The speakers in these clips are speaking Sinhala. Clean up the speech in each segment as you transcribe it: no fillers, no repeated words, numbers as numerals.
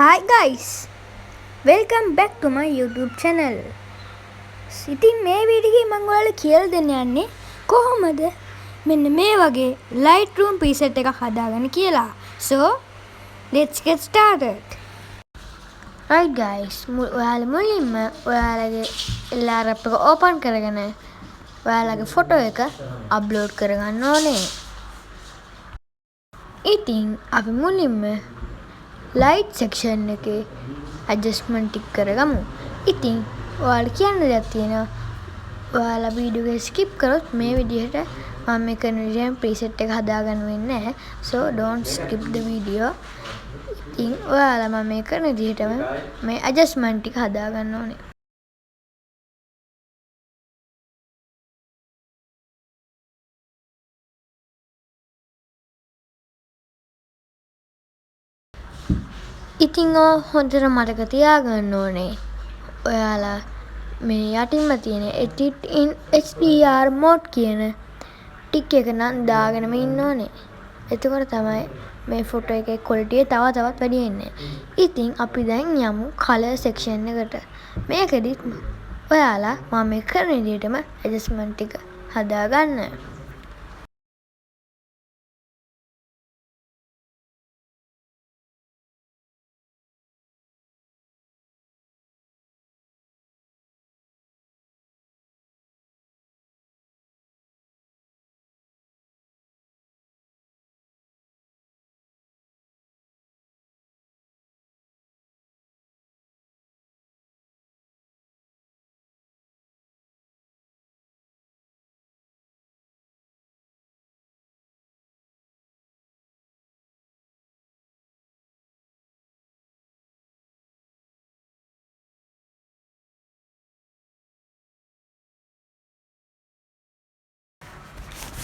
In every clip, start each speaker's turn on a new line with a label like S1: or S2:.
S1: Hi guys, welcome back to my YouTube channel. ඉතින් මේ වීඩියෝ එකේ මම ඔයාලට කියලා දෙන්න යන්නේ කොහොමද මෙන්න මේ වගේ Lightroom preset එකක් හදාගන්න කියලා. So, let's get started. Right guys, ඔයාලා මුලින්ම ඔයාලගේ laptop එක open කරගෙන ඔයාලගේ photo එක upload කරගන්න ඕනේ. ඉතින් අපි මුලින්ම light section එකේ adjustment ටික කරගමු. ඉතින් ඔයාලා කියන්න දෙයක් තියෙනවා. ඔයාලා වීඩියෝ එක skip කරොත් මේ විදිහට මම මේ කරන විදිහෙන් preset එක හදාගන්න වෙන්නේ නැහැ. So don't skip the video. ඉතින් ඔයාලා මම මේ කරන විදිහටම මේ adjustment ටික හදාගන්න ඕනේ. ඉතින් හොඳට මතක තියාගන්න ඕනේ ඔයාලා මේ යටින්ම තියෙන edit in HDR mode කියන ටික් එක නම් දාගෙනම ඉන්න ඕනේ. එතකොට තමයි මේ ෆොටෝ එකේ quality එක තව තවත් වැඩි වෙන්නේ. ඉතින් අපි දැන් යමු color section එකට. මේකෙදි ඔයාලා මම මේ කරන විදිහටම adjustment ටික හදාගන්න.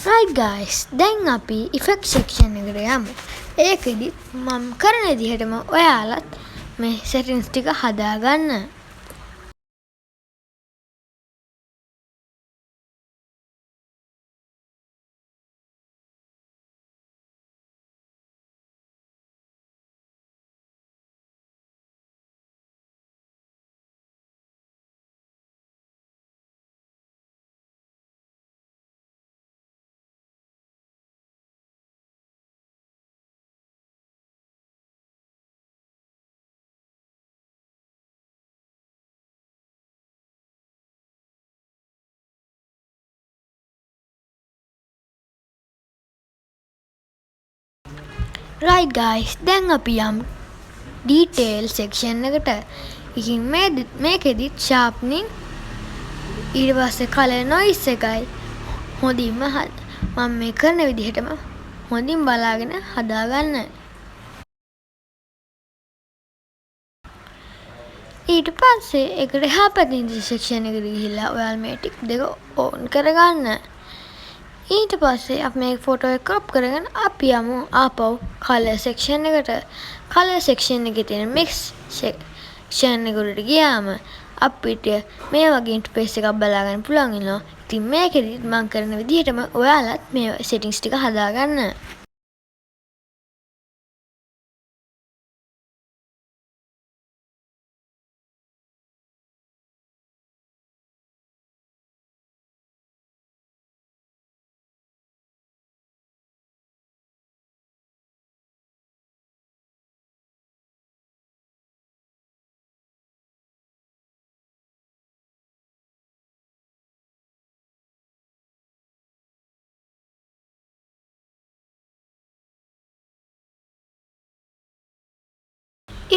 S1: Right guys, දැන් අපි effect section එකට යමු. ඒකෙදි මම කරන විදිහටම ඔයාලත් මේ settings ටික හදාගන්න. Right guys, දැන් අපි යමු detail section එකට. ඉතින් මේකෙදි sharpening ඊට පස්සේ color noise එකයි හොඳින්ම මම මේ කරන විදිහටම හොඳින් බලාගෙන හදාගන්න. ඊට පස්සේ ඒකට එහා පැත්තේ section එකට ගිහිල්ලා ඔයාලා මේ ටික දෙක on කරගන්න. ඊට පස්සේ අපි මේ ෆොටෝ එක crop කරගෙන අපි යමු ආපහු color section එකට. color section එකේ තියෙන mix section එකට ගියාම අපිට මේ වගේ interface එකක් බලා ගන්න පුළුවන් වෙනවා. ඉතින් මේකෙදි මම කරන විදිහටම ඔයාලත් මේ settings ටික හදාගන්න.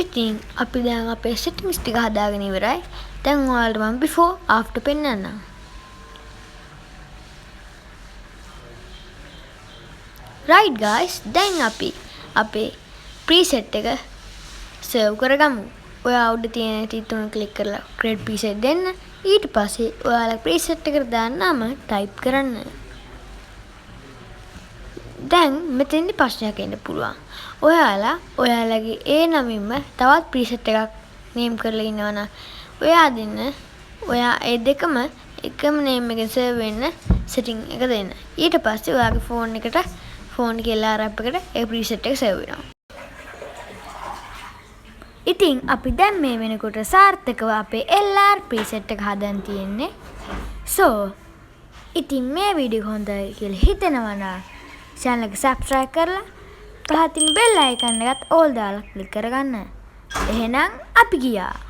S1: ඉතින් අපි දැන් අපේ settings ටික හදාගෙන ඉවරයි. දැන් ඔයාලට මම before after පෙන්නන්නම්. Right guys, දැන් අපි අපේ preset එක save කරගමු. ඔයා උඩ තියෙන තිතුන click කරලා create preset දෙන්න. ඊට පස්සේ ඔයාලා preset එකට දාන්න නම type කරන්න. දැන් මෙතෙන්දි ප්‍රශ්නයක් එන්න පුළුවන්. ඔයාලගේ ඒ නමින්ම තවත් preset එකක් name කරලා ඉන්නවනම් ඔයා දෙන්න. ඔයා ඒ දෙකම එකම name එකෙන් save වෙන්න setting එක දෙන්න. ඊට පස්සේ ඔයාගේ phone එකේ alarm එකට ඒ preset එක save වෙනවා. ඉතින් අපි දැන් මේ වෙනකොට සාර්ථකව අපේ LR preset එක හදන් තියෙන්නේ. ඉතින් මේ වීඩියෝ හොඳයි කියලා හිතෙනවා නම් channel එක subscribe කරලා පහතින් bell icon එකත් all දාලා click කරගන්න. එහෙනම් අපි ගියා.